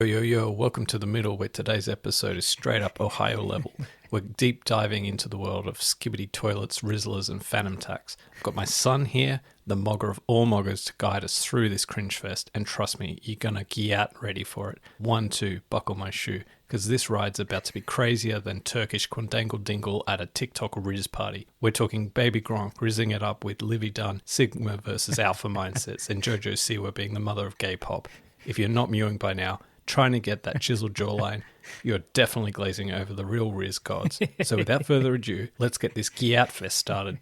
Yo, welcome to The Middle, where today's episode is straight up Ohio level. We're deep diving into the world of skibbity toilets, Rizzlers, and phantom tax. I've got my son here, the mogger of all moggers, to guide us through this cringe fest, and trust me, you're gonna get out ready for it. 1, 2, buckle my shoe, because this ride's about to be crazier than Turkish quandangle dingle at a TikTok Riz party. We're talking Baby Gronk rizzing it up with Livy Dunn, Sigma versus Alpha mindsets, and Jojo Siwa being the mother of gay pop. If you're not mewing by now, trying to get that chiseled jawline, you're definitely glazing over the real Riz gods. So without further ado, let's get this Giat Fest started.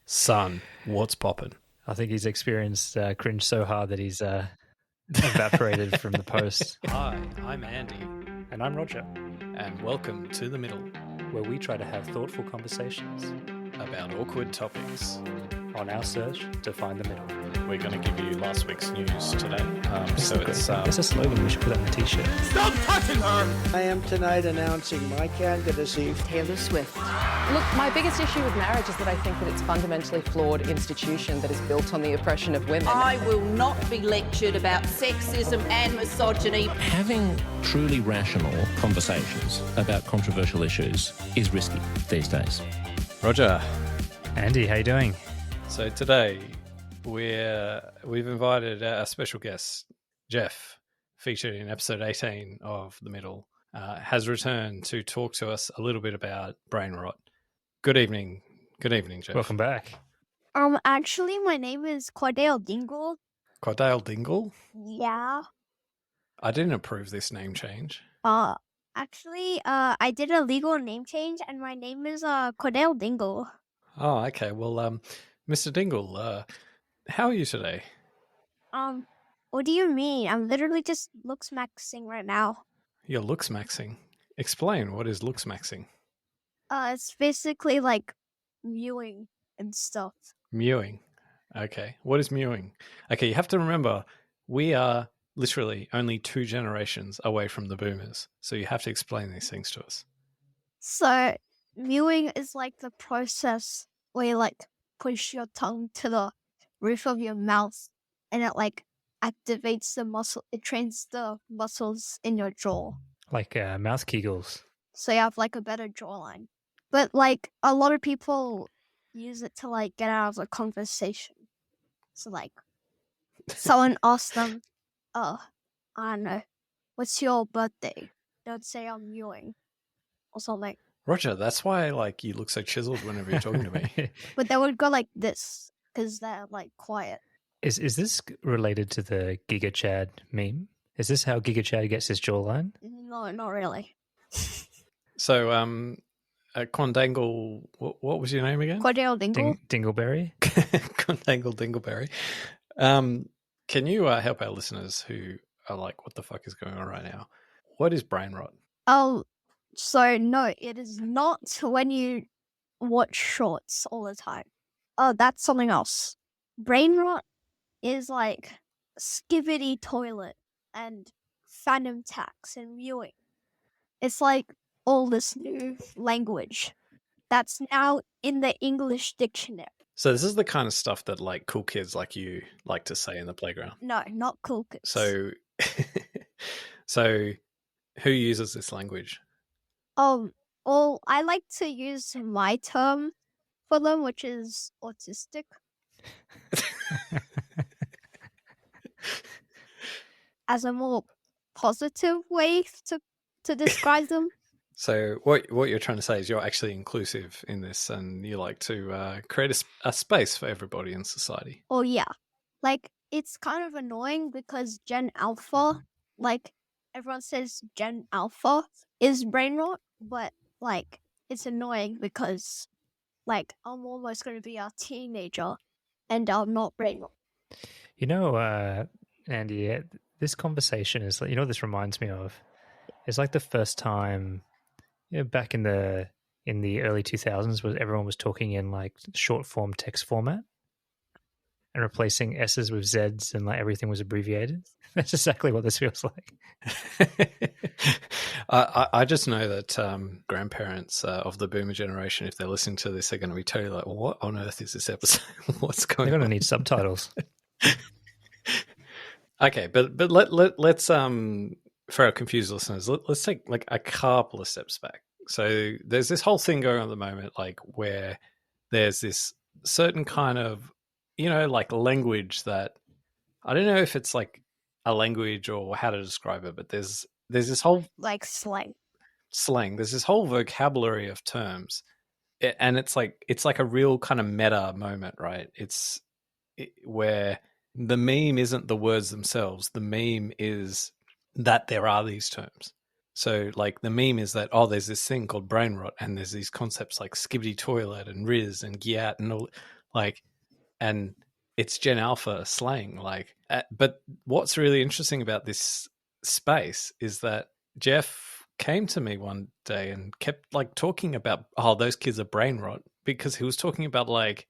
Son, what's poppin'? I think he's experienced cringe so hard that he's evaporated from the post. Hi, I'm Andy, And I'm Roger, and welcome to The Middle, where we try to have thoughtful conversations about awkward topics. on our search to find the middle. We're going to give you last week's news today. There's a slogan we should put on the t-shirt. Stop touching her! I am tonight announcing my candidacy. Taylor Swift. Look, my biggest issue with marriage is that I think that it's a fundamentally flawed institution that is built on the oppression of women. I will not be lectured about sexism and misogyny. Having truly rational conversations about controversial issues is risky these days. Roger. Andy, how you doing? So today we've invited our special guest, Jeff, featured in episode 18 of The Middle, has returned to talk to us a little bit about brain rot. Good evening, Jeff. Welcome back. Actually, my name is Cordell Dingle. Cordell Dingle? Yeah. I didn't approve this name change. Actually, I did a legal name change, and my name is Cordell Dingle. Oh, okay. Well, Mr. Dingle, how are you today? What do you mean? I'm literally just looks maxing right now. You're looks maxing. Explain, what is looks maxing? It's basically like mewing and stuff. Mewing. Okay. What is mewing? Okay, you have to remember, we are literally only 2 generations away from the boomers. So you have to explain these things to us. So, mewing is like the process where you like push your tongue to the roof of your mouth and it like activates the muscle, it trains the muscles in your jaw. Like mouth kegels. So you have like a better jawline. But like a lot of people use it to like get out of a conversation. So like someone asks them, I don't know, what's your birthday? Don't say I'm mewing or something. Roger, that's why like you look so chiseled whenever you're talking to me. But they would go like this because they're like quiet. Is this related to the Giga Chad meme? Is this how Giga Chad gets his jawline? No, not really. So, Quandangle, what was your name again? Cordell Dingle. Dingleberry? Quandangle Dingleberry. Can you help our listeners who are like, what the fuck is going on right now? What is brain rot? Oh, so no, it is not when you watch shorts all the time. Oh, that's something else. Brain rot is like skibbity toilet and phantom tax and mewing. It's like all this new language that's now in the English dictionary. So this is the kind of stuff that like cool kids like you like to say in the playground. No, not cool kids. So, so who uses this language? Well, I like to use my term for them, which is autistic. As a more positive way to describe them. So what you're trying to say is you're actually inclusive in this, and you like to create a space for everybody in society. Oh yeah, like it's kind of annoying because Gen Alpha, like everyone says Gen Alpha is brain rot, but like it's annoying because like I'm almost going to be a teenager and I'm not brain rot. You know, Andy, this conversation is like, you know what this reminds me of? It's like the first time, you know, back in the early 2000s, was everyone was talking in like short form text format and replacing S's with Z's, and like everything was abbreviated. That's exactly what this feels like. I just know that grandparents of the boomer generation, if they're listening to this, are going to be totally like, well, what on earth is this episode? What's going on? They're going to need subtitles. Okay, but let's for our confused listeners, let's take like a couple of steps back. So there's this whole thing going on at the moment, like where there's this certain kind of, like language that I don't know if it's like a language or how to describe it, but there's this whole Like slang. There's this whole vocabulary of terms, and it's like a real kind of meta moment, right? Where the meme isn't the words themselves. The meme is that there are these terms. So like the meme is that, there's this thing called brain rot, and there's these concepts like skibbity toilet and Riz and Giat and all, like, and it's Gen Alpha slang. Like, but what's really interesting about this space is that Jeff came to me one day and kept like talking about, those kids are brain rot, because he was talking about like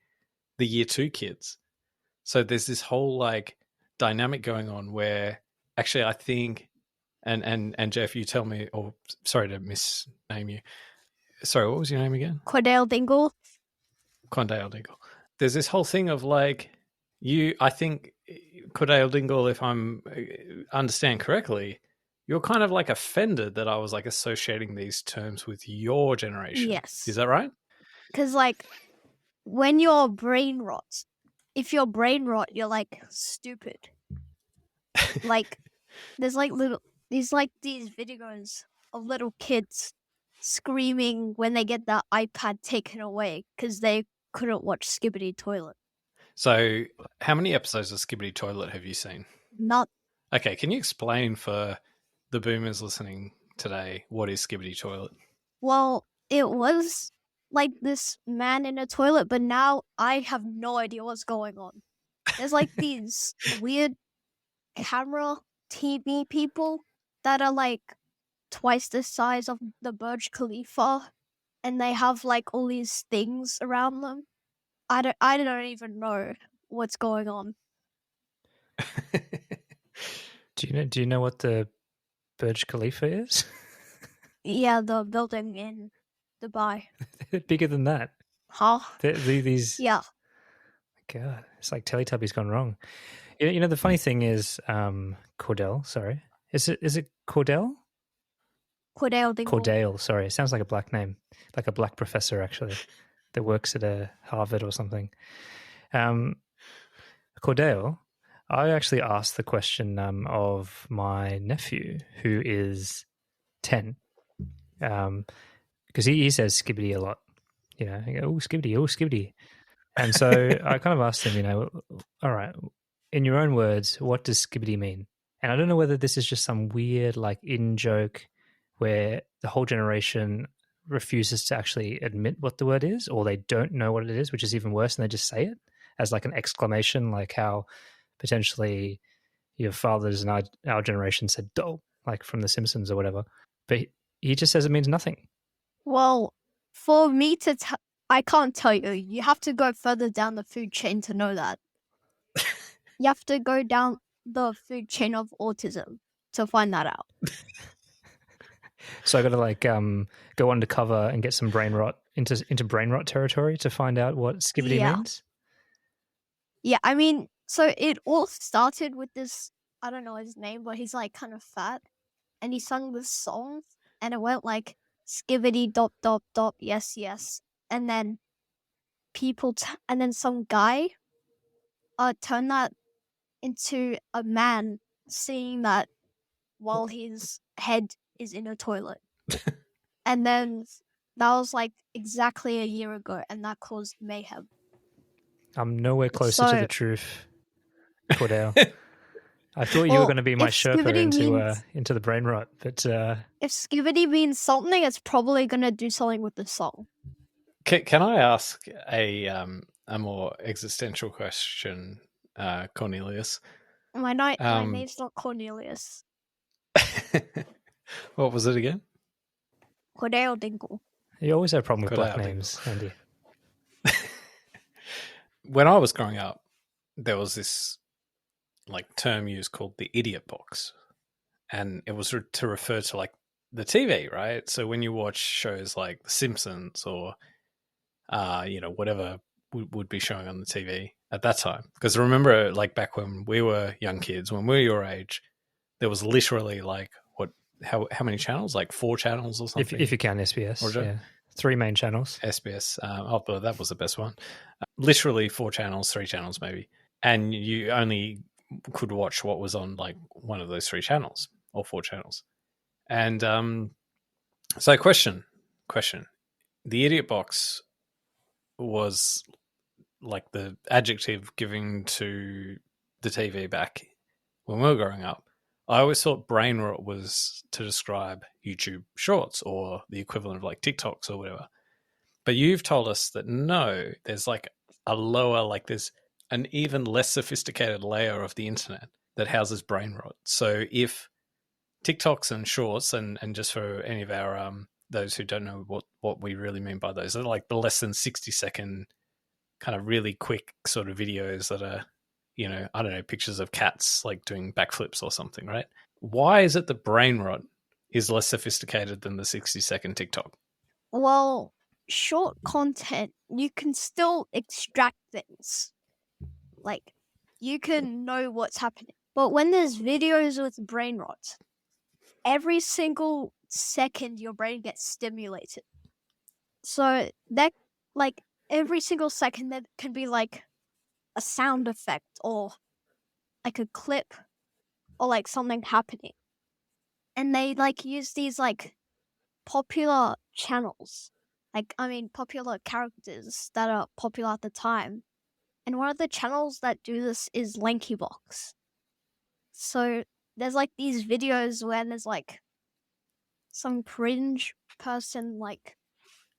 the year 2 kids. So there's this whole like dynamic going on where actually I think, and Jeff, you tell me, or sorry to misname you. Sorry, what was your name again? Cordell Dingle. Condale Dingle. There's this whole thing of like, I think Cordell Dingle, if I'm understand correctly, you're kind of like offended that I was like associating these terms with your generation. Yes. Is that right? Because like when you're brain rot, if you're brain rot, you're like stupid. Like there's like these videos of little kids screaming when they get their iPad taken away because they couldn't watch Skibbity Toilet. So how many episodes of Skibbity Toilet have you seen? Not. Okay, can you explain for the boomers listening today what is Skibbity Toilet? Well, it was like this man in a toilet, but now I have no idea what's going on. There's like these weird camera TV people that are like twice the size of the Burj Khalifa, and they have like all these things around them. I don't even know what's going on. Do you know what the Burj Khalifa is? Yeah, the building in Dubai. Bigger than that. Huh? These. Yeah. God, it's like Teletubbies gone wrong. You know, the funny thing is, Cordell. Sorry, is it Cordell? Cordell Dingle. Cordale. Sorry, it sounds like a black name, like a black professor actually, that works at a Harvard or something. Cordell. I actually asked the question of my nephew, who is 10, because he says skibbity a lot. You know, he goes, oh, skibbity. And so I kind of asked him, all right, in your own words, what does skibbity mean? And I don't know whether this is just some weird, like, in-joke where the whole generation refuses to actually admit what the word is, or they don't know what it is, which is even worse, and they just say it as like an exclamation, like how potentially your fathers and our generation said "dough," like from The Simpsons or whatever. But he just says it means nothing. Well, for me to I can't tell you. You have to go further down the food chain to know that. You have to go down the food chain of autism to find that out. So I got to like go undercover and get some brain rot into brain rot territory to find out what skibbity means. Yeah, I mean, so it all started with this, I don't know his name, but he's like kind of fat, and he sung this song, and it went like skibbity dop dop dop, yes yes, and then and then some guy turned that into a man singing that while his head is in a toilet. And then that was like exactly a year ago, and that caused mayhem. I'm nowhere closer to the truth, Cordell. I thought you were going to be my Sherpa into the brain rot, but if skibbity means something, it's probably going to do something with the song. Can I ask a more existential question, Cornelius? My name's not Cornelius. What was it again? Cordell Dingle. You always have a problem with black names, Andy. When I was growing up, there was this like term used called the idiot box, and it was to refer to like the TV, right? So when you watch shows like The Simpsons or whatever would be showing on the TV at that time, because I remember like back when we were young kids, when we were your age, there was literally like what how many channels? Like 4 channels or something? If you count SBS. Roger? Yeah. 3 main channels. SBS. But that was the best one. Literally 4 channels, 3 channels maybe. And you only could watch what was on like one of those 3 channels or 4 channels. And so question. The Idiot Box was like the adjective given to the TV back when we were growing up. I always thought brain rot was to describe YouTube Shorts or the equivalent of like TikToks or whatever. But you've told us that no, there's like a lower, like there's an even less sophisticated layer of the internet that houses brain rot. So if TikToks and Shorts, and just for any of our those who don't know what we really mean by those, are like the less than 60-second kind of really quick sort of videos that are, you know, I don't know, pictures of cats like doing backflips or something, right? Why is it that brain rot is less sophisticated than the 60-second TikTok? Well, short content, you can still extract things. Like, you can know what's happening. But when there's videos with brain rot, every single second your brain gets stimulated. So that, like, every single second there can be like a sound effect or like a clip or like something happening. And they like use these like popular channels, like, I mean, popular characters that are popular at the time. And one of the channels that do this is LankyBox. So there's like these videos where there's like some cringe person like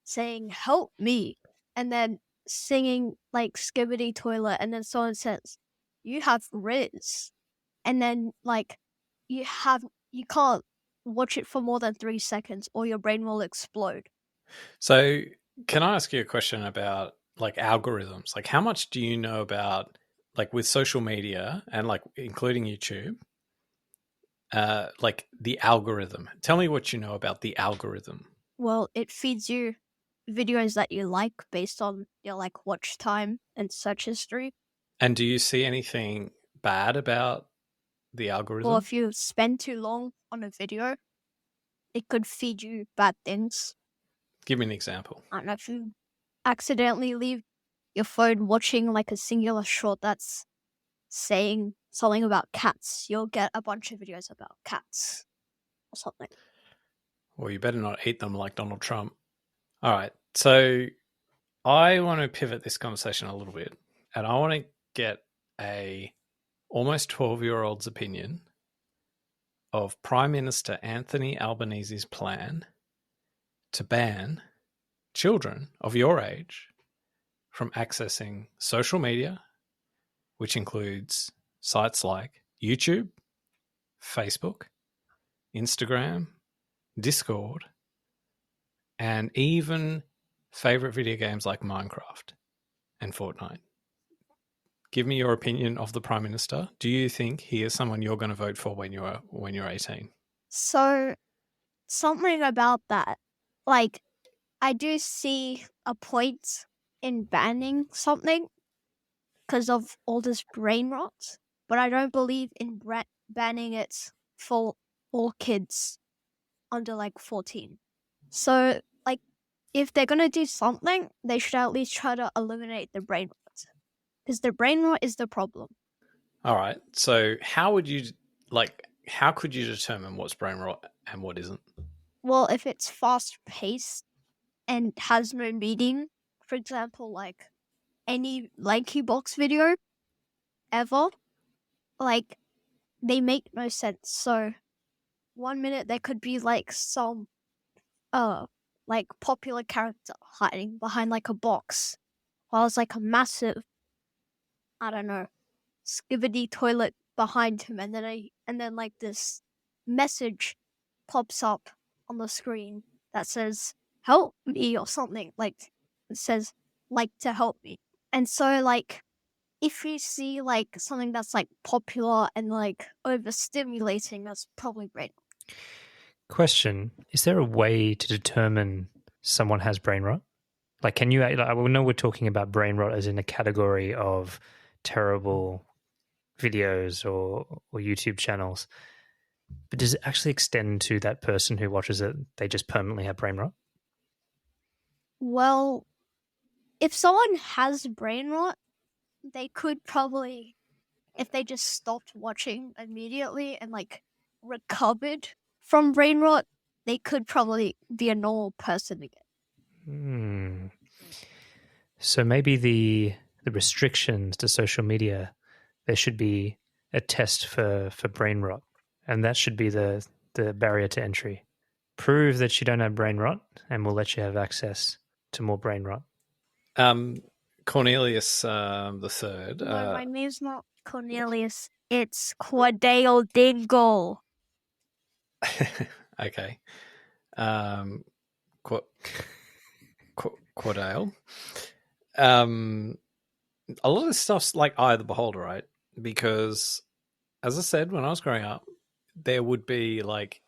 saying, "Help me," and then singing like Skibbity Toilet, and then someone says, "You have Riz," and then like you can't watch it for more than 3 seconds or your brain will explode. So can I ask you a question about like algorithms? Like how much do you know about, like with social media and like including YouTube, like the algorithm? Tell me what you know about the algorithm. Well, it feeds you videos that you like based on your like watch time and search history. And do you see anything bad about the algorithm? Or if you spend too long on a video, it could feed you bad things. Give me an example. I don't know, if you accidentally leave your phone watching like a singular short that's saying something about cats, you'll get a bunch of videos about cats or something. Well, you better not eat them like Donald Trump. All right. So I want to pivot this conversation a little bit, and I want to get a almost 12-year-old's opinion of Prime Minister Anthony Albanese's plan to ban children of your age from accessing social media, which includes sites like YouTube, Facebook, Instagram, Discord, and even favorite video games like Minecraft and Fortnite. Give me your opinion of the Prime Minister. Do you think he is someone you're going to vote for when you're 18? So, something about that. Like, I do see a point in banning something because of all this brain rot, but I don't believe in banning it for all kids under like 14. So, like, if they're going to do something, they should at least try to eliminate the brain rot. Because the brain rot is the problem. All right. So how could you determine what's brain rot and what isn't? Well, if it's fast-paced and has no meaning, for example, like any LankyBox video ever, like, they make no sense. So 1 minute there could be like some like popular character hiding behind like a box, while it's like a massive, I don't know, Skibbity Toilet behind him, and then like this message pops up on the screen that says "help me" or something, like it says like to help me. And so like if you see like something that's like popular and like overstimulating, that's probably brain rot. Question: is there a way to determine someone has brain rot? Like, can you? Like, I know we're talking about brain rot as in a category of terrible videos or YouTube channels, But does it actually extend to that person who watches it? They just permanently have brain rot? Well, if someone has brain rot, they could probably, if they just stopped watching immediately and like recovered from brain rot, they could probably be a normal person again. So maybe the restrictions to social media, there should be a test for brain rot, and that should be the barrier to entry. Prove that you don't have brain rot, and we'll let you have access to more brain rot. Cornelius the Third. No, my name's not Cornelius. It's Quadale Dingle. Okay. Quadale. A lot of this stuff's like Eye of the Beholder, right? Because, as I said, when I was growing up, there would be like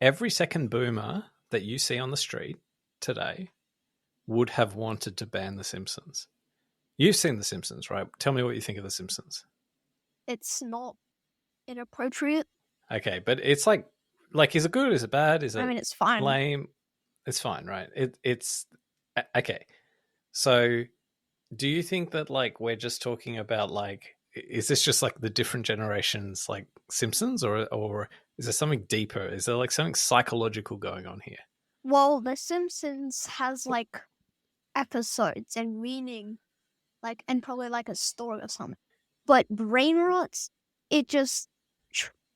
every second boomer that you see on the street today would have wanted to ban The Simpsons. You've seen The Simpsons, right? Tell me what you think of The Simpsons. It's not inappropriate. Okay, but it's like is it good? Is it bad? Is it? I mean, it's fine. Lame? It's fine, right? It's okay. So, do you think that like we're just talking about like, is this just like the different generations like Simpsons, or is there something deeper? Is there like something psychological going on here? Well, The Simpsons has like episodes and meaning, like, and probably like a story or something. But brain rot, it just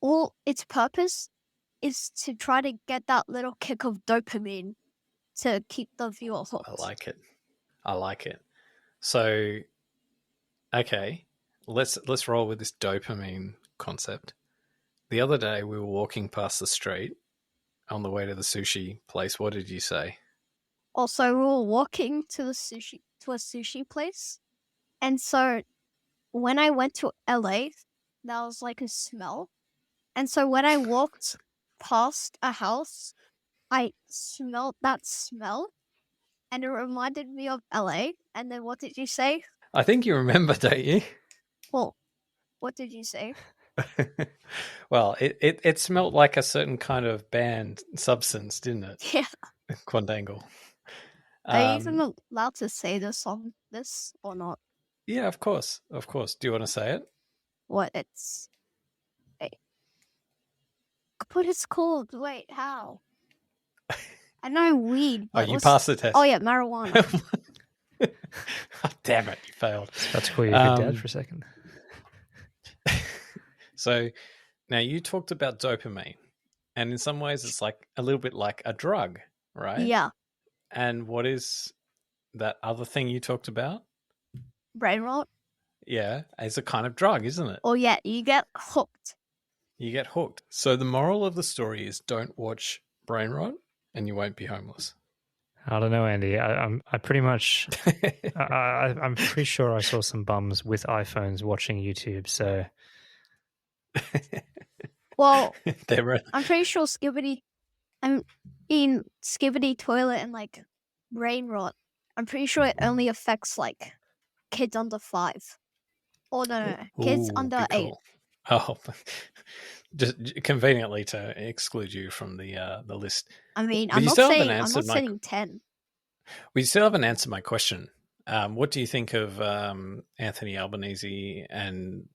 all its purpose is to try to get that little kick of dopamine to keep the viewer hooked. I like it. So, okay, let's roll with this dopamine concept. The other day we were walking past the street on the way to the sushi place. What did you say? Also, we were walking to a sushi place, and so when I went to LA, there was like a smell, and so when I walked past a house, I smelled that smell, and it reminded me of LA. And then what did you say? I think you remember, don't you? Well, what did you say? Well, it smelled like a certain kind of banned substance, didn't it? Yeah. Quandangle. Are you even allowed to say this on this or not? Yeah, of course. Of course. Do you want to say it? What it's... But it's called. Wait, how? I know weed. Oh, you passed the test. Oh, yeah, marijuana. Oh, damn it, you failed. That's cool. You're your dad for a second. So now you talked about dopamine, and in some ways it's like a little bit like a drug, right? Yeah. And what is that other thing you talked about? Brain rot. Yeah, it's a kind of drug, isn't it? Oh, yeah, you get hooked. You get hooked. So the moral of the story is don't watch Brain Rot and you won't be homeless. I don't know, Andy. I pretty much, I'm pretty sure I saw some bums with iPhones watching YouTube. So, Well, They're I'm pretty sure Skibidi Toilet and like brain rot, I'm pretty sure it only affects like kids under 5. Or no, kids Ooh, under good 8. call. Oh, just conveniently to exclude you from the list. I mean, But I'm you not still haven't saying answered my- saying 10. We still haven't answered my question. What do you think of Anthony Albanese and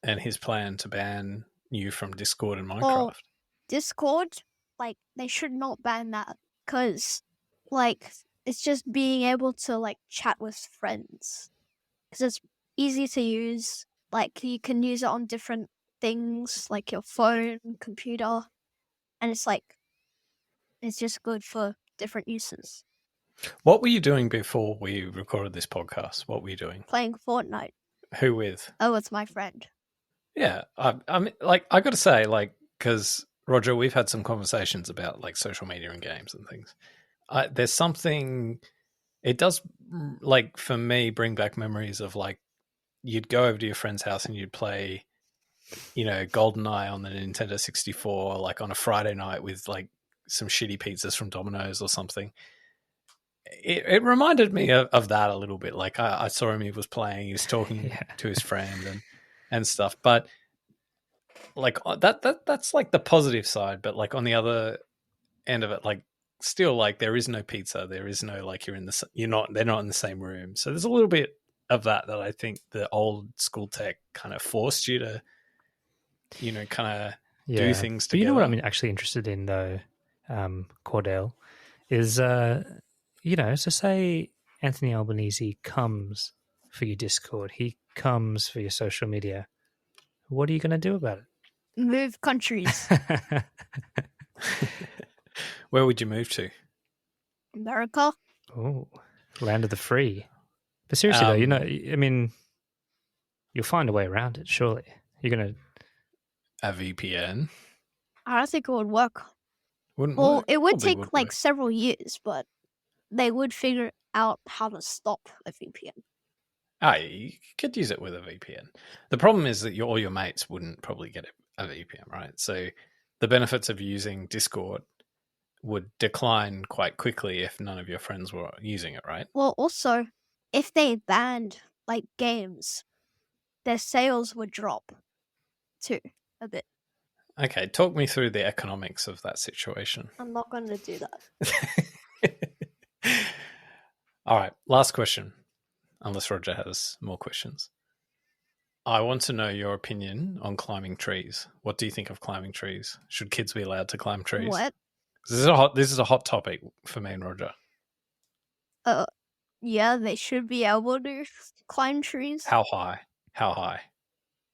his plan to ban you from Discord and Minecraft? Well, Discord, like, they should not ban that because, like, it's just being able to, like, chat with friends. Because it's easy to use. Like, you can use it on different things, like your phone, computer. And it's, like, it's just good for different uses. What were you doing before we recorded this podcast? What were you doing? Playing Fortnite. Who with? Oh, it's my friend. Yeah, I mean, like, I got to say, like, because Roger, we've had some conversations about like social media and games and things. There's something. It does, like, for me, bring back memories of like you'd go over to your friend's house and you'd play, you know, GoldenEye on the Nintendo 64, like on a Friday night with like some shitty pizzas from Domino's or something. It reminded me of that a little bit. Like I saw him, he was playing, he was talking to his friend and stuff. But like that's like the positive side, but like on the other end of it, like still like there is no pizza, there is no like they're not in the same room. So there's a little bit of that I think the old school tech kind of forced you to, kind of do things But together. you know what I'm actually interested in though, Cordell, is so say Anthony Albanese comes for your Discord, he comes for your social media. What are you going to do about Move countries. it? Where would you move to? America. Oh, land of the free. But seriously though, I mean, you'll find a way around it. Surely you're going to A VPN? I don't think it would work. Wouldn't Well, work. it would Probably take like work. several years, but they would figure out how to stop a VPN. You could use it with a VPN. The problem is that all your mates wouldn't probably get a VPN, right? So the benefits of using Discord would decline quite quickly if none of your friends were using it, right? Well, also, if they banned like games, their sales would drop too a bit. Okay, talk me through the economics of that situation. I'm not going to do that. All right, last question, unless Roger has more questions. I want to know your opinion on climbing trees. What do you think of climbing trees? Should kids be allowed to climb trees? What? This is a hot topic for me and Roger. Yeah, they should be able to climb trees. How high? How high?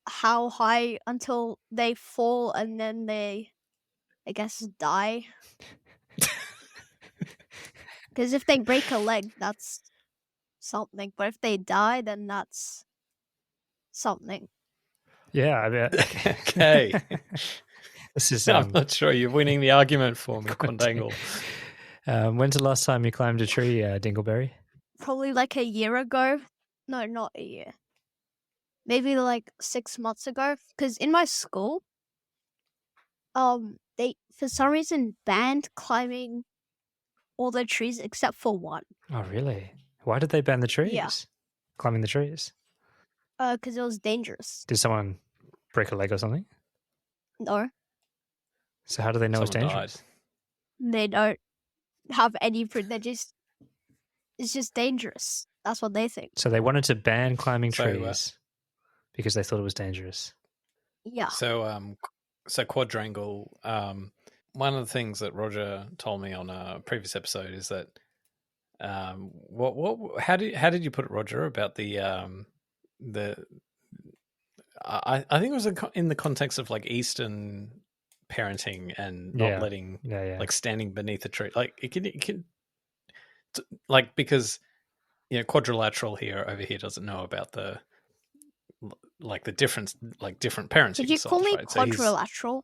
How high until they fall and then they, I guess, die. Because if they break a leg, that's something. But if they die, then that's something. Yeah, I mean, Okay. This is. I'm not sure you're winning the argument for me, Condangle. When's the last time you climbed a tree, Dingleberry? Probably like a year ago. No, not a year. Maybe like 6 months ago. Because in my school, they for some reason banned climbing all the trees except for one. Oh, really? Why did they ban the trees? Yeah. Climbing the trees? Because it was dangerous. Did someone break a leg or something? No, So how do they know it's Someone dangerous? they don't have any proof. It's just dangerous. That's what they think. So they wanted to ban climbing So, trees because they thought it was dangerous. Yeah. So quadrangle. One of the things that Roger told me on a previous episode is that how did you put it, Roger, about the I think it was in the context of like Eastern parenting and not letting like standing beneath a tree, like it can like, because quadrilateral over here doesn't know about the difference, like different parenting. Did you call me right? quadrilateral?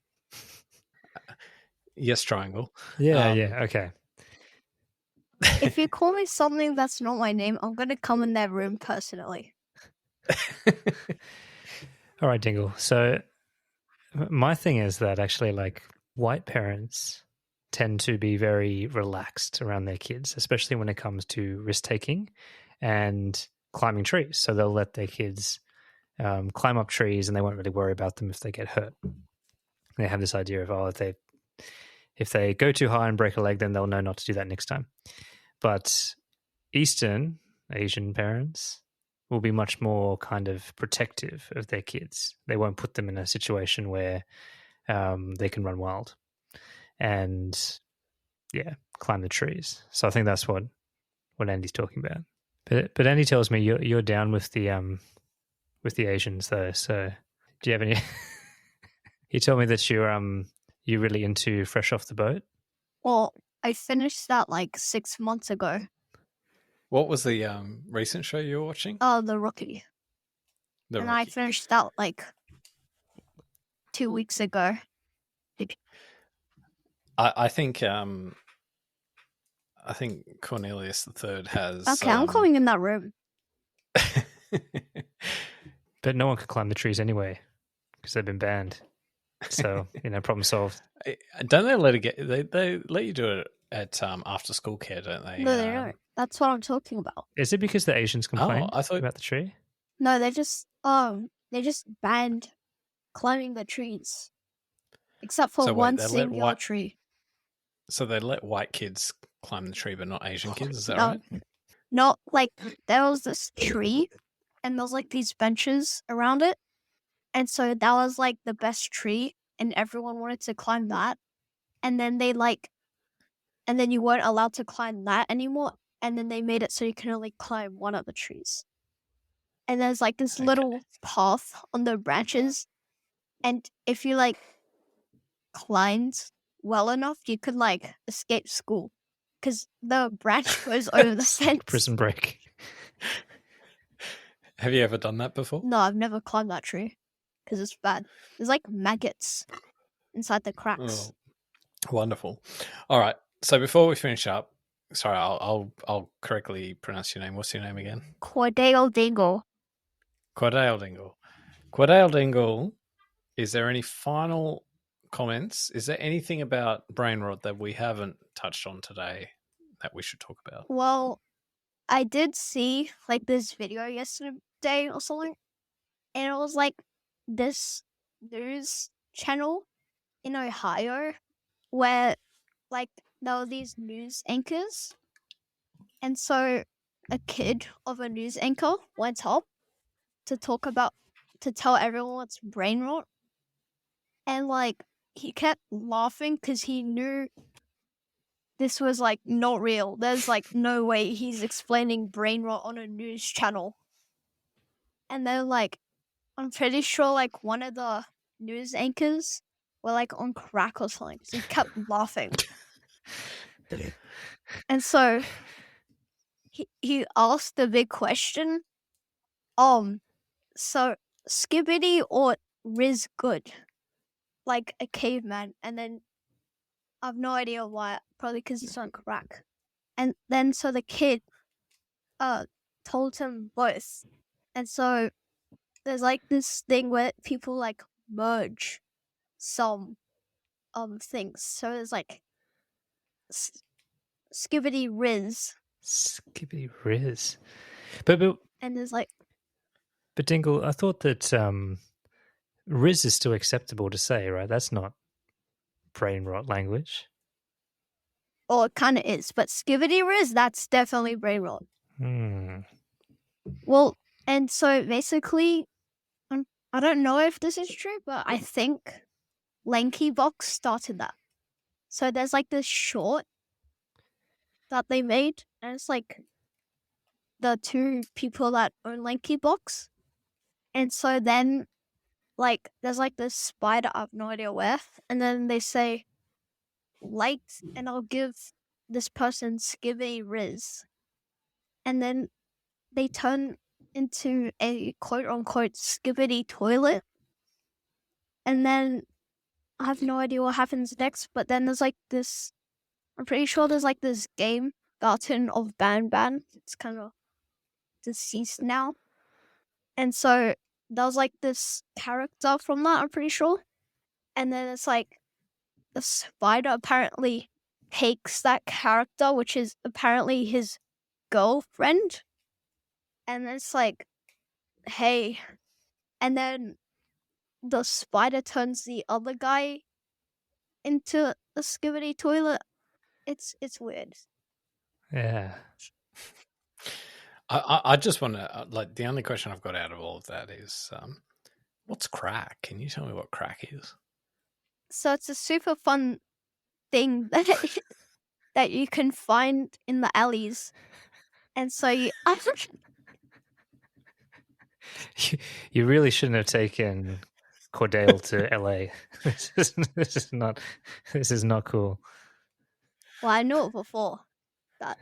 Yes, triangle. Yeah, okay. If you call me something that's not my name, I'm gonna come in their room personally. All right, Dingle. So my thing is that actually, like, white parents tend to be very relaxed around their kids, especially when it comes to risk taking and climbing trees. So they'll let their kids climb up trees, and they won't really worry about them if they get hurt. They have this idea of, if they go too high and break a leg, then they'll know not to do that next time. But Asian parents will be much more kind of protective of their kids. They won't put them in a situation where they can run wild and climb the trees. So I think that's what Andy's talking about. But Andy tells me you're down with the Asians though. So do you have any? He told me that you're really into Fresh Off the Boat. Well, I finished that like 6 months ago. What was the recent show you were watching? The Rookie. The I Rookie. finished that like 2 weeks ago. I think Cornelius III has. Okay, I'm coming in that room. But no one could climb the trees anyway because they've been banned. So problem solved. Don't they let it get? They let you do it at after school care, don't they? No, they don't. That's what I'm talking about. Is it because the Asians complained I thought about the tree? No, they just banned climbing the trees, except for So wait, one they let singular white- tree. So they let white kids climb the tree, but not Asian kids. Is that No. right? Not like there was this tree, and there was like these benches around it, and so that was like the best tree, and everyone wanted to climb that, and then and then you weren't allowed to climb that anymore, and then they made it so you can only climb one of the trees, and there's like this Okay. little path on the branches, and if you like climbed well enough, you could like escape school. Because the branch goes over the fence. Prison Break. Have you ever done that before? No, I've never climbed that tree. Because it's bad. There's like maggots inside the cracks. Oh, wonderful. All right. So before we finish up, sorry, I'll correctly pronounce your name. What's your name again? Cordale Dingle. Cordale Dingle. Cordale Dingle, is there any final comments? Is there anything about brain rot that we haven't touched on today that we should talk about? Well, I did see like this video yesterday or something. And it was like this news channel in Ohio where like there were these news anchors. And so a kid of a news anchor went up to tell everyone what's brain rot. And like he kept laughing because he knew this was like not real. There's like no way he's explaining brain rot on a news channel. And then like I'm pretty sure like one of the news anchors were like on crack or something. So he kept laughing. And so he asked the big question, so Skibidi or Riz Good? Like a caveman, and then I have no idea why. Probably because he's on crack. And then so the kid told him both. And so there's like this thing where people like merge some things. So there's like Skibidi Riz, Skibbity Riz. But and there's like Dingle, I thought that Riz is still acceptable to say, right? That's not brain rot language. oh, it kind of is, but Skibidi Riz, that's definitely brain rot. Well, and so basically, I don't know if this is true, but I think Lanky Box started that. So there's like this short that they made, and it's like the two people that own Lanky Box. And so then, like, there's like this spider, I have no idea where, and then they say, liked, and I'll give this person Skibidi Riz. And then they turn into a quote-unquote Skibidi toilet. And then I have no idea what happens next, but then there's like this, I'm pretty sure there's like this game, Garten of Banban. It's kind of deceased now. And so there was like this character from that, I'm pretty sure. And then it's like the spider apparently takes that character, which is apparently his girlfriend. And it's like, hey. And then the spider turns the other guy into a Skibidi toilet. It's weird. Yeah. I just want to, like, the only question I've got out of all of that is, what's crack? Can you tell me what crack is? So it's a super fun thing that you can find in the alleys. And so you really shouldn't have taken Cordale to LA. This is not cool. Well, I knew it before that.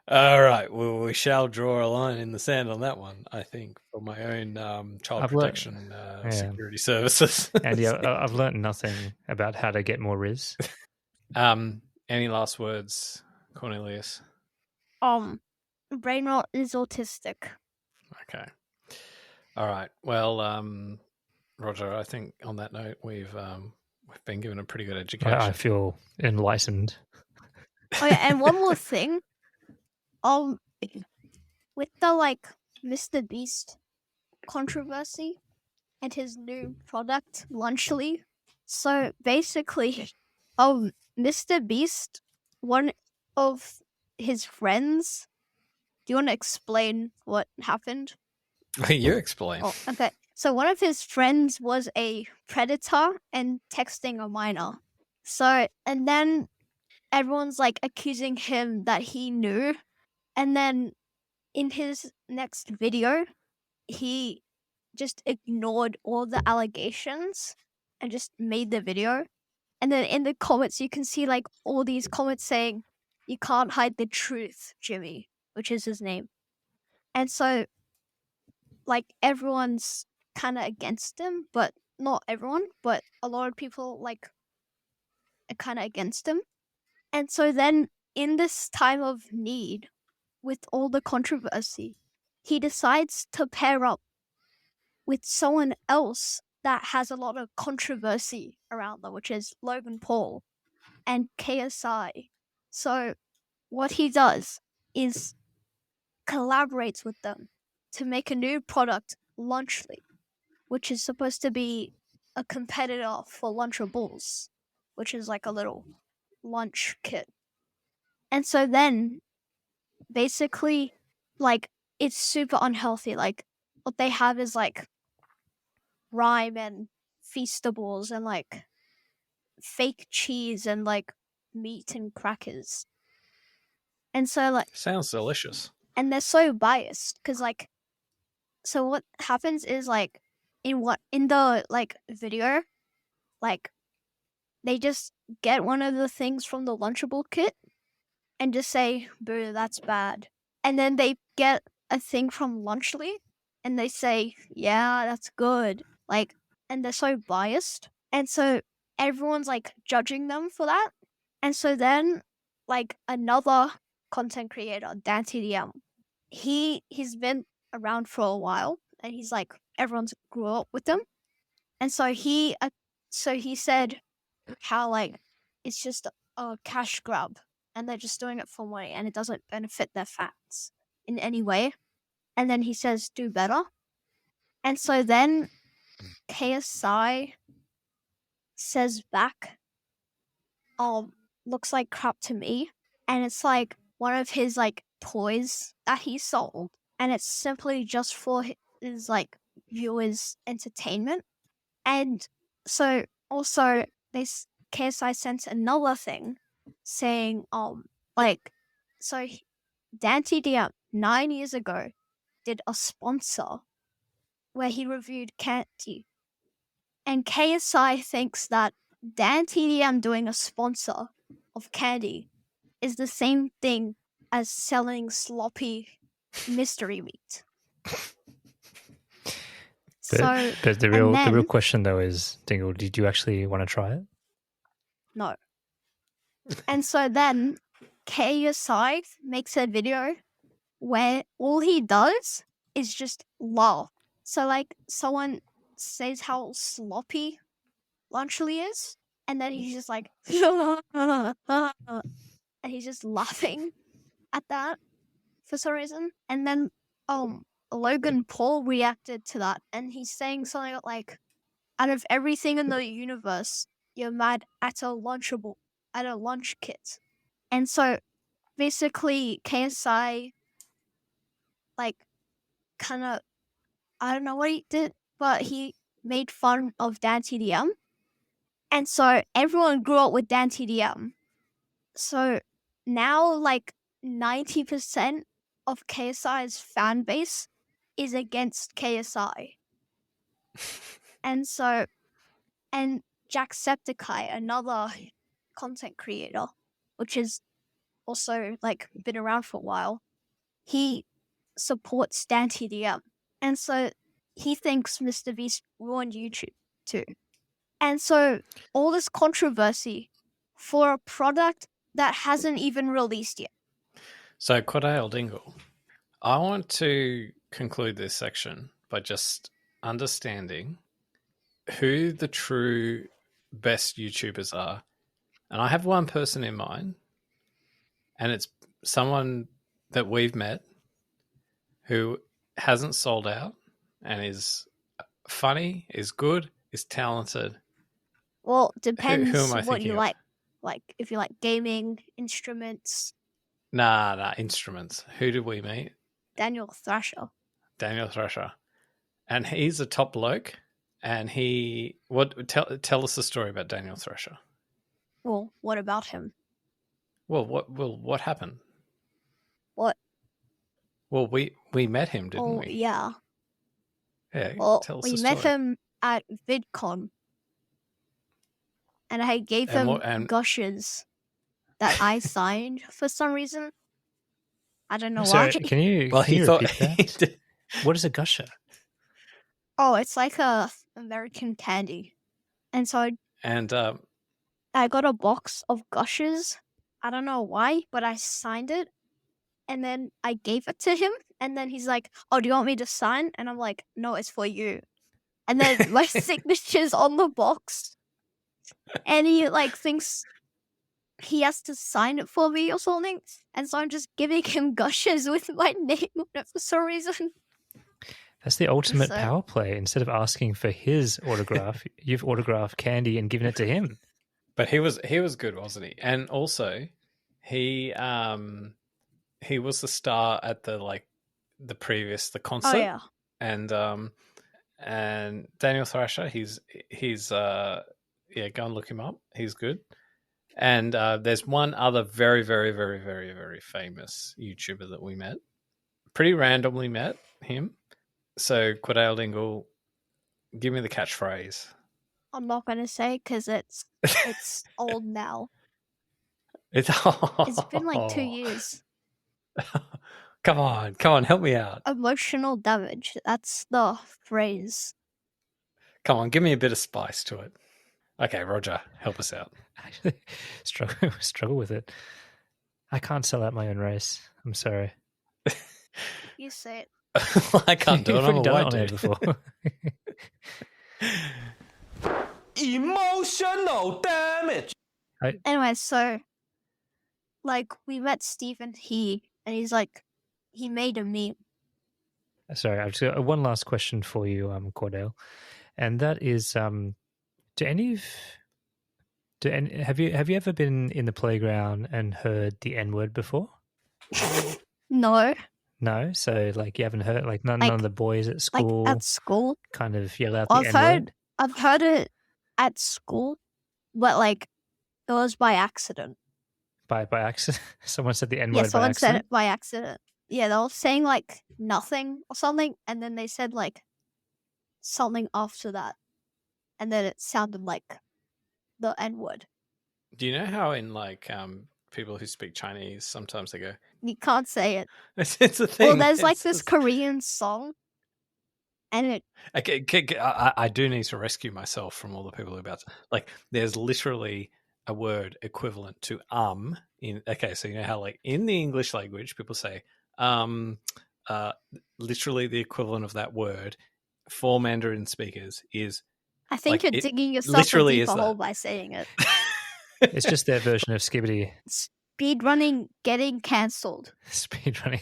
All right. Well, we shall draw a line in the sand on that one, I think, for my own child protection security services. And yeah, I've learned nothing about how to get more Riz. Any last words, Cornelius? Brain rot is autistic. Okay. All right. Well, Roger, I think on that note, we've been given a pretty good education. I feel enlightened. Oh yeah, and one more thing. With the like Mr. Beast controversy and his new product, Lunchly. So basically, Mr. Beast, one of his friends. Do you want to explain what happened? You explain. Oh, okay. So one of his friends was a predator and texting a minor. So, and then everyone's like accusing him that he knew. And then in his next video, he just ignored all the allegations and just made the video. And then in the comments, you can see like all these comments saying, "You can't hide the truth, Jimmy," which is his name. And so, like, everyone's kind of against him, but not everyone, but a lot of people, like, are kind of against him. And so then, in this time of need, with all the controversy, he decides to pair up with someone else that has a lot of controversy around them, which is Logan Paul and KSI. So, what he does is collaborates with them to make a new product, Lunchly, which is supposed to be a competitor for Lunchables, which is like a little lunch kit. And so then, basically, like, it's super unhealthy. Like, what they have is like Rhyme and Feastables and like fake cheese and like meat and crackers. And so, like, Sounds delicious. and they're so biased because, like, so what happens is like in the like video, like they just get one of the things from the Lunchable kit and just say, "Boo, that's bad," and then they get a thing from Lunchly and they say, "Yeah, that's good." Like, and they're so biased, and so everyone's like judging them for that, and so then like another content creator, DanTDM, he's been around for a while, and he's like everyone's grew up with him, and so he said how like it's just a cash grab, and they're just doing it for money, and it doesn't benefit their fans in any way. And then he says, "Do better." And so then KSI says back, "Looks like crap to me," and it's like one of his like toys that he sold, and it's simply just for his like viewers' entertainment. And so also KSI sent another thing saying like, so DanTDM 9 years ago did a sponsor where he reviewed candy, and KSI thinks that DanTDM doing a sponsor of candy is the same thing as selling sloppy mystery meat. But the real question though is, Dingle, did you actually want to try it? No. And so then KSI makes a video where all he does is just laugh. So like someone says how sloppy Lunchly is, and then he's just like and he's just laughing at that for some reason. And then Logan Paul reacted to that, and he's saying something like, "Out of everything in the universe, you're mad at a lunch kit." And so basically KSI like kind of, I don't know what he did, but he made fun of DanTDM. And so everyone grew up with DanTDM. So now like 90% of KSI's fan base is against KSI. And so, and Jacksepticeye, another content creator, which is also like been around for a while, he supports DanTDM. And so he thinks Mr. Beast ruined YouTube too. And so all this controversy for a product that hasn't even released yet. So, Cordale Dingle, I want to conclude this section by just understanding who the true best YouTubers are. And I have one person in mind, and it's someone that we've met who hasn't sold out and is funny, is good, is talented. Well, depends who am I what thinking you of? like. Like if you like gaming, instruments, Nah, instruments. Who did we meet? Daniel Thrasher. Daniel Thrasher. And he's a top bloke. And tell us the story about Daniel Thrasher. Well, what about him? What happened? What? Well, we met him, didn't Oh, we? yeah. Yeah, Well, tell us we the met story. him at VidCon. And I gave And him gushes that I signed for some reason. I don't know Sorry, why. can you he repeat thought that? What is a gusher? Oh, it's like a American candy. And so and I got a box of gushes. I don't know why, but I signed it. And then I gave it to him. And then he's like, oh, do you want me to sign? And I'm like, no, it's for you. And then my signature's on the box. And he like thinks he has to sign it for me or something. And so I'm just giving him gushes with my name on it for some reason. That's the ultimate So- power play. Instead of asking for his autograph, you've autographed candy and given it to him. but he was good, wasn't he? And also he was the star at the concert. Oh, yeah. And Daniel Thrasher, he's go and look him up. He's good. And there's one other very, very, very, very, very famous YouTuber that we met. Pretty randomly met him. So, Quadale Dingle, give me the catchphrase. I'm not going to say because it's old now. It's been like 2 years. Come on, help me out. Emotional damage. That's the phrase. Come on, give me a bit of spice to it. Okay, Roger, help us out. I actually struggle with it. I can't sell out my own race. I'm sorry. You say it. I can't do it. You've I'm a done it white on air dude. before. Emotional damage. Anyway, so like we met Stephen and he's like he made a meme. Sorry, I've just got one last question for you, Cordell, and that is, have you ever been in the playground and heard the N-word before? No, No, so like you haven't heard, like none of the boys at like school at school. kind of yell out the I've N-word. heard it at school, but like it was by accident. By accident. Someone said the N-word Yeah, by someone said accident. it by accident. Yeah, they were saying like nothing or something, and then they said like something after that, and then it sounded like the N-word. Do you know how in like people who speak Chinese sometimes they go, You can't say it. it's a thing. Well, there's like It's this just- Korean song, and it Okay, I do need to rescue myself from all the people who are about to, like. There's literally a word equivalent to in. Okay, so you know how like in the English language people say literally the equivalent of that word for Mandarin speakers is I think Like, you're it digging yourself a literally deeper is hole that. by saying it. It's just their version of Skibbity Speedrunning getting cancelled. speedrunning.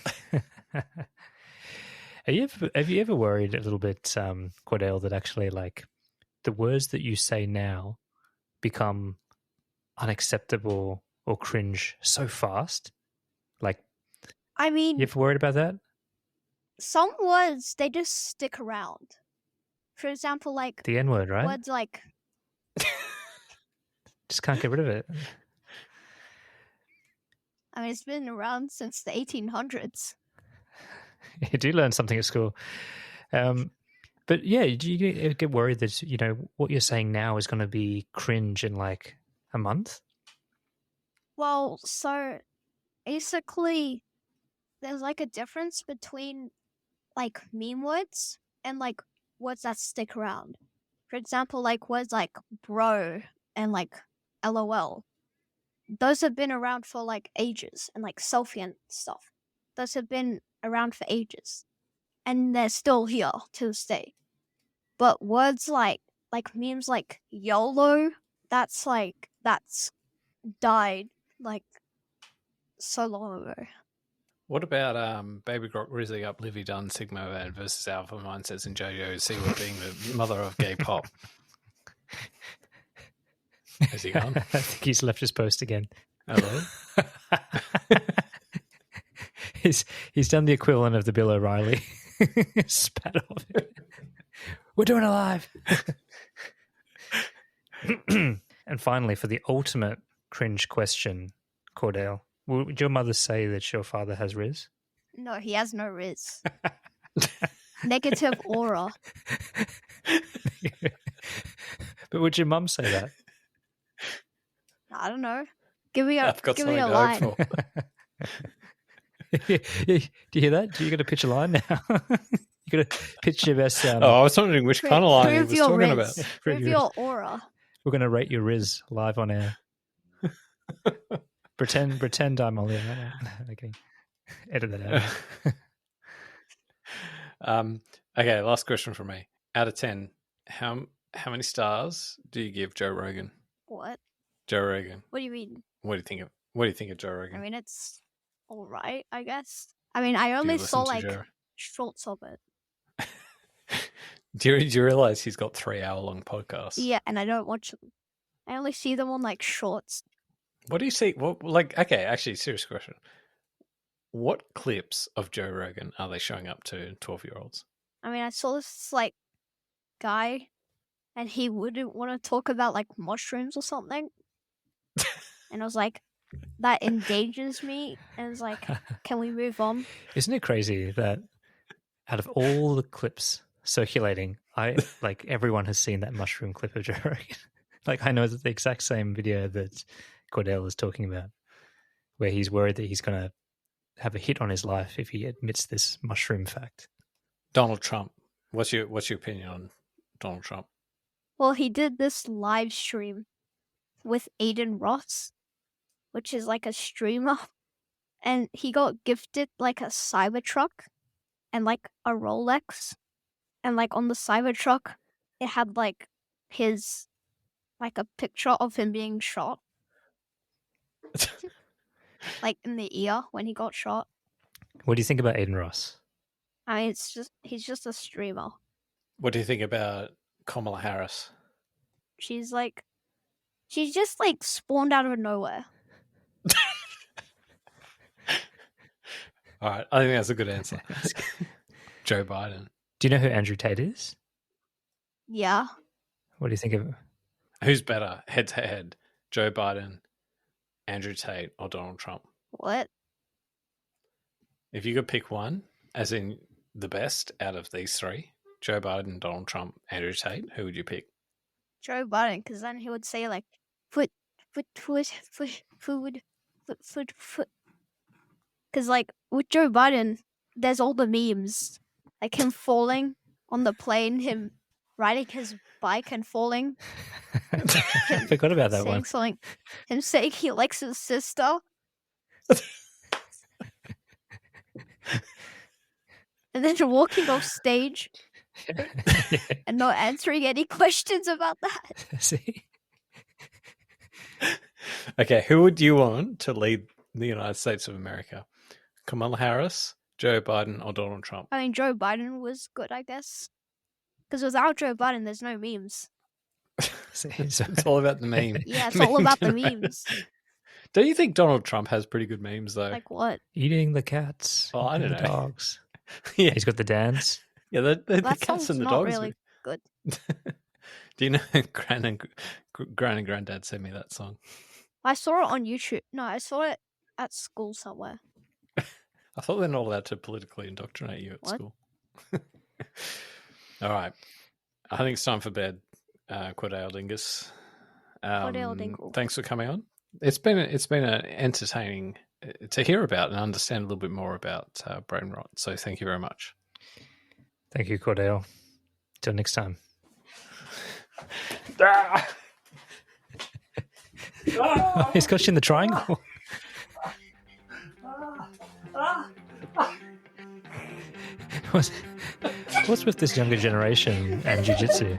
Have you ever worried a little bit, Cordell, that actually like the words that you say now become unacceptable or cringe so fast? Like, I mean, you ever worried about that? some words they just stick around. For example, like The N-word, right? words like Just can't get rid of it. I mean, it's been around since the 1800s. You do learn something at school. But yeah, do you get worried that, you know, what you're saying now is going to be cringe in like a month? Well, so basically, there's like a difference between like meme words and like words that stick around. For example, like words like bro and like LOL. Those have been around for like ages, and like selfie and stuff. Those have been around for ages, and they're still here to this day. But words like memes like YOLO, that's died like so long ago. What about Baby Grok Grizzly Up, Livy Dunn, Sigma Bad versus Alpha Mindsets and JoJo Siwa being the mother of gay pop? Has he gone? I think he's left his post again. Hello? He's done the equivalent of the Bill O'Reilly spat off. We're doing it live. And finally, for the ultimate cringe question, Cordell, would your mother say that your father has Riz? No, he has no Riz. Negative aura. But would your mum say that? I don't know. Give me a I've got give me something a to line. hope for. Do you hear that? Do you got to pitch a line now? You got to pitch your best. Oh, I was wondering which kind of line he Prove was your talking Riz. about. Prove your aura. We're going to rate your Riz live on air. pretend I'm Ollie. Okay, edit that out. Okay, last question from me. Out of 10, how many stars do you give Joe Rogan? What? Joe Rogan. What do you mean? What do you think of Joe Rogan? I mean, it's all right, I guess. I mean, I Do you only listen saw to like Joe? shorts of it. Do you realize he's got 3-hour-long podcasts? Yeah, and I don't watch them. I only see them on like shorts. What do you see? Okay, actually, serious question. What clips of Joe Rogan are they showing up to 12-year-olds? I mean, I saw this like guy, and he wouldn't want to talk about like mushrooms or something. And I was like, that engages me. And it's like, can we move on? Isn't it crazy that out of all the clips circulating, everyone has seen that mushroom clip of Joe Rogan. Like, I know that the exact same video that Cordell is talking about, where he's worried that he's going to have a hit on his life if he admits this mushroom fact. Donald Trump. What's your opinion on Donald Trump? Well, he did this live stream with Aiden Ross, which is like a streamer, and he got gifted like a Cybertruck and like a Rolex, and like on the Cybertruck it had like his like a picture of him being shot like in the ear when he got shot. What do you think about Aiden Ross? I mean, he's just a streamer. What do you think about Kamala Harris? She's just like spawned out of nowhere. All right, I think that's a good answer. Joe Biden. Do you know who Andrew Tate is? Yeah. What do you think of? Who's better, head to head? Joe Biden, Andrew Tate, or Donald Trump? What? If you could pick one, as in the best out of these three, Joe Biden, Donald Trump, Andrew Tate, who would you pick? Joe Biden, because then he would say like foot. Because like with Joe Biden, there's all the memes, like him falling on the plane, him riding his bike and falling. I forgot about that saying one. something, him saying he likes his sister. And then walking off stage and not answering any questions about that. See? Okay, who would you want to lead the United States of America? Kamala Harris, Joe Biden, or Donald Trump? I mean, Joe Biden was good, I guess. Because without Joe Biden, there's no memes. See, so It's all about the meme. Yeah, it's all about the tonight. memes. Don't you think Donald Trump has pretty good memes, though? Like what? eating the cats. Oh, I eating don't the know. dogs. yeah, He's got the dance. yeah, the That cats song's and the not dogs. really good. Do you know Gran and Granddad sent me that song? I saw it on YouTube. No, I saw it at school somewhere. I thought they're not allowed to politically indoctrinate you at What? school. All right. I think it's time for bed, Cordell Dingus. Cordell Dingle. Thanks for coming on. It's been entertaining to hear about and understand a little bit more about brain rot. So thank you very much. Thank you, Cordell. Till next time. He's got you in the triangle. What's with this younger generation and jiu-jitsu?